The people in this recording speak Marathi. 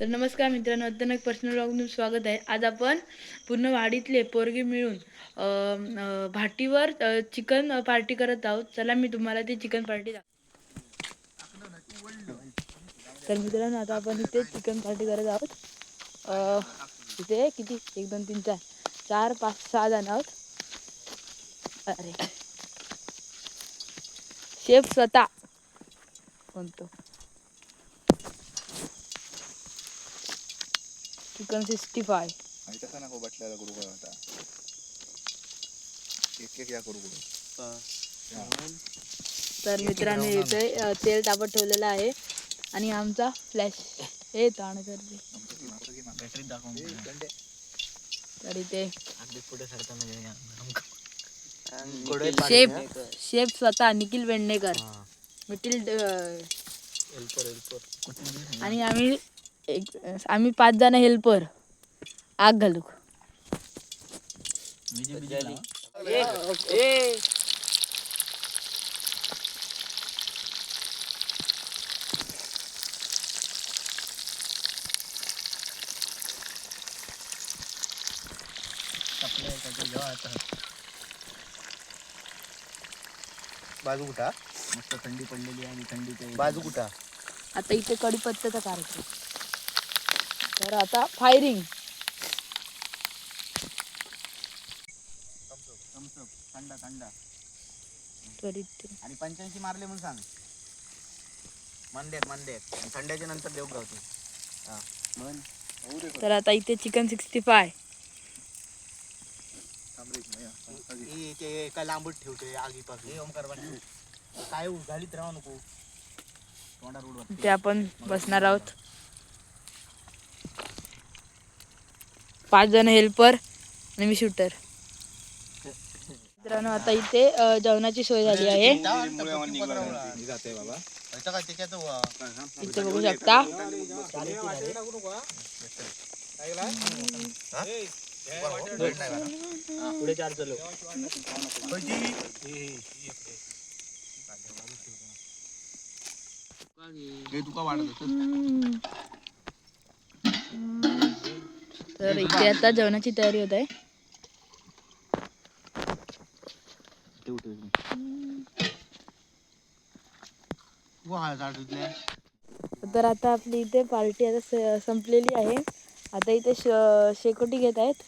तर नमस्कार मित्रांनो, अचानक पर्सनल ब्लॉगमध्ये स्वागत आहे. आज आपण पूर्ण वाडीतले पोरगे मिळून भाटीवर चिकन पार्टी करत आहोत. चला मी तुम्हाला ती चिकन पार्टी तर मित्रांनो, आता आपण इथे चिकन पार्टी करत आहोत. इथे किती 1 2 3 4 4 5 6 जण आहोत. अरे शेफ स्वतः कोणतो चिकन 65. तसा नको बटल्याला करू का आता एक या करू तर मित्रांनो इथे तेल तापत ठेवलेलं आहे आणि आमचा फ्लॅश हे ताण करते. तर इथे शेफ स्वतः निखिल वेंडेकर मिटिल आणि आम्ही 5 जण हेल्पर आग घालू. बाजू कुठा मस्त थंडी पडलेली आणि थंडीचे बाजू कुठा आता इथे कढीपत्त्याचा कार्यक्रम. तर आता फायरिंग. थंडा थंडा तर इथे आणि 85 मारले म्हणून सांग. मंदेर आणि थंड्याच्या नंतर देवगावचे. तर आता इथे चिकन 65. ते काय लांबट ठेवते आगीपासून ओमकार काय घालीत राहू नको तोंडा रोडवर. इथे आपण बसणार आहोत 5 जण हेल्पर आणि मी शूटर. मित्रांनो आता इथे जेवणाची सोय झाली आहे. इथे बघू शकता. पुढे 4 चलो तुका वाढत तर इथे आता जेवणाची तयारी होत आहे. तर आता आपली इथे पार्टी आता संपलेली आहे. आता इथे शेकोटी घेत आहेत.